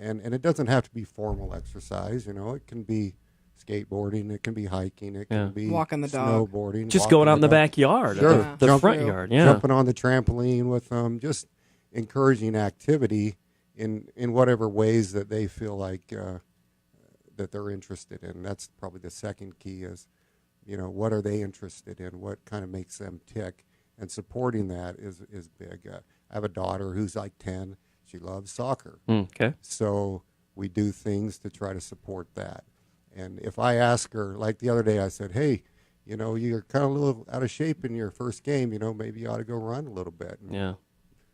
and it doesn't have to be formal exercise. It can be skateboarding, it can be hiking, it can be walking the dog, snowboarding, just going out in the backyard, sure, the front yard, jumping on the trampoline with them, just encouraging activity in whatever ways that they feel like that they're interested in. That's probably the second key is, what are they interested in? What kind of makes them tick? And supporting that is big. I have a daughter who's like 10. She loves soccer. Okay. So we do things to try to support that. And if I ask her, like the other day, I said, hey, you're kind of a little out of shape in your first game. Maybe you ought to go run a little bit. And yeah.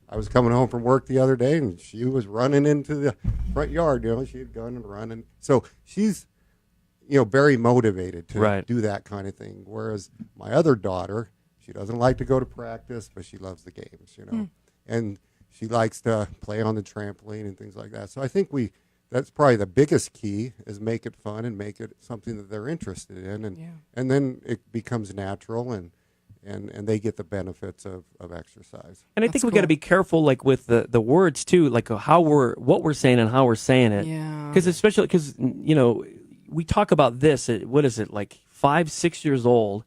I was coming home from work the other day, and she was running into the front yard. She had gone and run. And so she's, very motivated to do that kind of thing. Whereas my other daughter, she doesn't like to go to practice, but she loves the games, And she likes to play on the trampoline and things like that. So I think that's probably the biggest key is make it fun and make it something that they're interested in. And then it becomes natural and they get the benefits of exercise. And I think we got to be careful, like with the words too, like what we're saying and how we're saying it. Yeah. Because we talk about this. What is it, like 5-6 years old?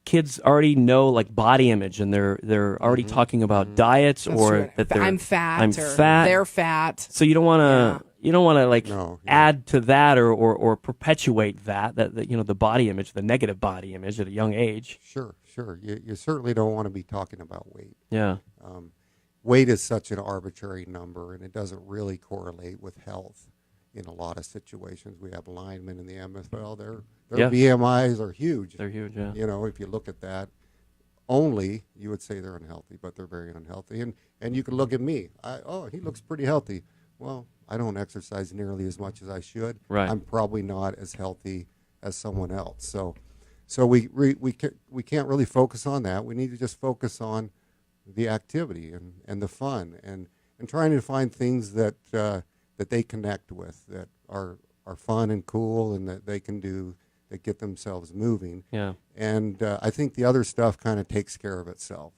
Kids already know like body image, and they're already talking about diets that they're I'm fat. I'm fat. They're fat. So you don't want to add to that or perpetuate that the body image, the negative body image at a young age. Sure. You certainly don't want to be talking about weight. Yeah. Weight is such an arbitrary number, and it doesn't really correlate with health in a lot of situations. We have linemen in the MFL. Their BMIs are huge. They're huge, yeah. If you look at that, only you would say they're unhealthy, but they're very unhealthy. And you can look at me. He looks pretty healthy. Well, I don't exercise nearly as much as I should. Right. I'm probably not as healthy as someone else. So we can't really focus on that. We need to just focus on the activity and the fun and trying to find things that they connect with, that are fun and cool, and that they can do, that get themselves moving. Yeah. And I think the other stuff kind of takes care of itself.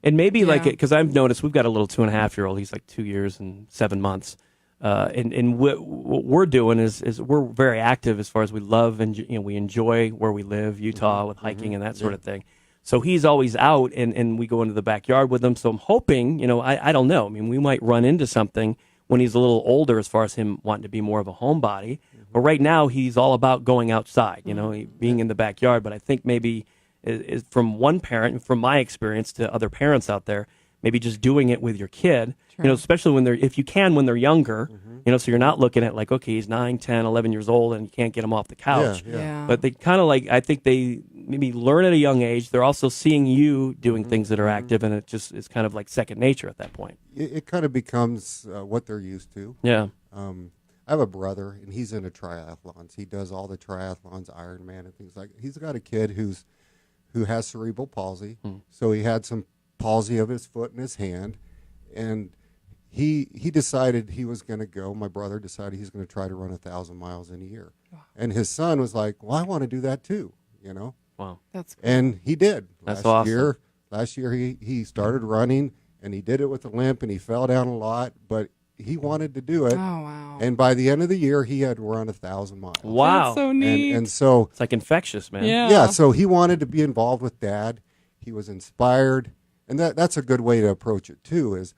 And maybe because I've noticed we've got a little 2.5-year-old. He's like 2 years and 7 months. And what we're doing is we're very active as far as we love and we enjoy where we live, Utah, with hiking and that sort of thing. So he's always out, and we go into the backyard with him. So I'm hoping, I don't know. I mean, we might run into something when he's a little older as far as him wanting to be more of a homebody. But right now he's all about going outside, being in the backyard. But I think maybe is from one parent, and from my experience to other parents out there, maybe just doing it with your kid, especially when if you can, when they're younger, so you're not looking at like, okay, he's 9, 10, 11 years old and you can't get him off the couch. Yeah. But they kind of I think they maybe learn at a young age. They're also seeing you doing things that are active, and it just is kind of like second nature at that point. It kind of becomes what they're used to. Yeah. I have a brother, and he's into triathlons. He does all the triathlons, Ironman and things like that. He's got a kid who has cerebral palsy, so he had some palsy of his foot and his hand, and he decided he was going to go. My brother decided he's going to try to run 1,000 miles in a year. Wow. And his son was like, well, I want to do that too, Wow. That's cool. And he did. That's awesome. Last year he started running, and he did it with a limp, and he fell down a lot, but he wanted to do it. Oh, wow. And by the end of the year, he had run 1,000 miles. Wow. That's so neat. And so It's like infectious, man. Yeah. so he wanted to be involved with Dad. He was inspired. And that's a good way to approach it too, is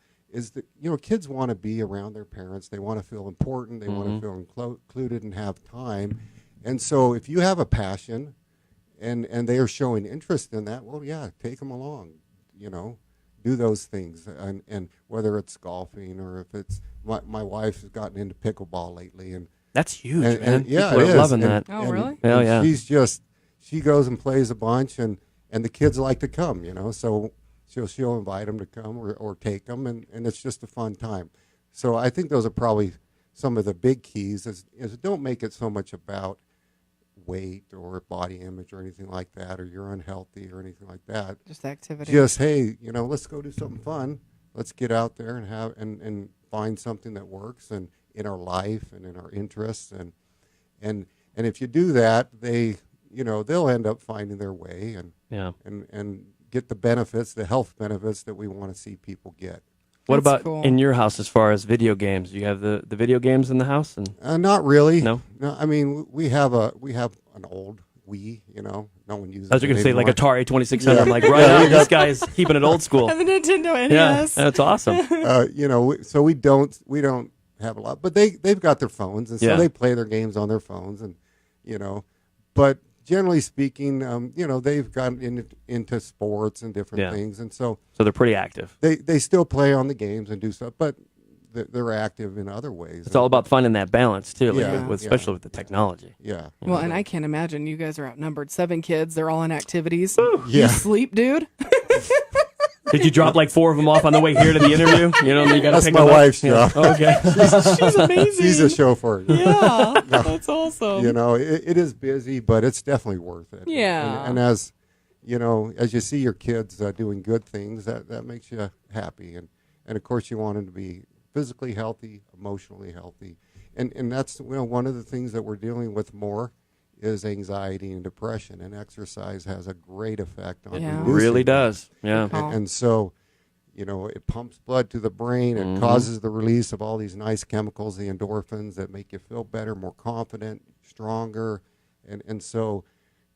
that, kids want to be around their parents. They want to feel important. They want to feel included and have time. And so if you have a passion and they are showing interest in that, well, yeah, take them along, do those things. And whether it's golfing or if it's, my wife has gotten into pickleball lately. And That's huge, man. yeah, People it are is. loving that. Oh, really? Oh, yeah. She goes and plays a bunch, and the kids like to come, so she'll invite them to come or take them, and it's just a fun time. So I think those are probably some of the big keys is don't make it so much about weight or body image or anything like that, or you're unhealthy or anything like that. Just activity. Just, hey, let's go do something fun. Let's get out there and have and find something that works and in our life and in our interests, and if you do that, they'll end up finding their way and get the benefits, the health benefits that we want to see people get. What That's about cool. in your house as far as video games? Do you have the video games in the house? And Not really. No? I mean, we have an old Wii. No one uses. I was going to say like anymore. Atari 2600. Yeah. I'm like, right on. This guy's keeping it old school. And the Nintendo NES. Yeah, that's awesome. So we don't have a lot, but they've got their phones, and so Yeah. they play their games on their phones, and but generally speaking, they've gotten into sports and different things, and so they're pretty active. they still play on the games and do stuff, but they're active in other ways. It's all about finding that balance too, like Yeah, especially with the technology. Yeah. Well, and I can't imagine you guys are outnumbered. 7 kids, they're all in activities. Yeah. You sleep, dude? Did you drop like 4 of them off on the way here to the interview? You got to That's pick my them up. wife's job. Oh, okay. She's amazing. She's a chauffeur. Yeah, that's awesome. It is busy, but it's definitely worth it. Yeah. And as as you see your kids doing good things, that makes you happy. And of course, you want them to be physically healthy, emotionally healthy. And that's one of the things that we're dealing with more is anxiety and depression. And exercise has a great effect on Yeah. reducing Really that. does. Yeah. And so, it pumps blood to the brain and causes the release of all these nice chemicals, the endorphins that make you feel better, more confident, stronger. And so,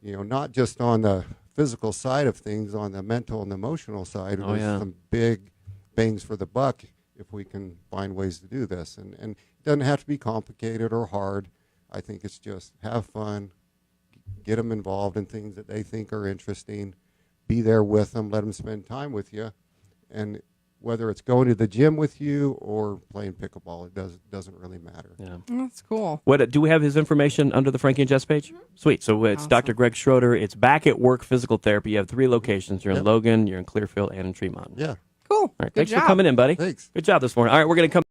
not just on the physical side of things, on the mental and emotional side, there's some big bangs for the buck if we can find ways to do this. And it doesn't have to be complicated or hard. I think it's just have fun, get them involved in things that they think are interesting, be there with them, let them spend time with you. And whether it's going to the gym with you or playing pickleball, it doesn't really matter. Yeah. That's cool. What do we have his information under the Frankie and Jess page? Sweet. So it's Awesome. Dr. Greg Schroeder. It's Back at Work Physical Therapy. You have 3 locations. You're in Yep. Logan, you're in Clearfield, and in Tremont. Yeah. Cool. All right. Good Thanks job. for coming in, buddy. Thanks. Good job this morning. All right, we're going to come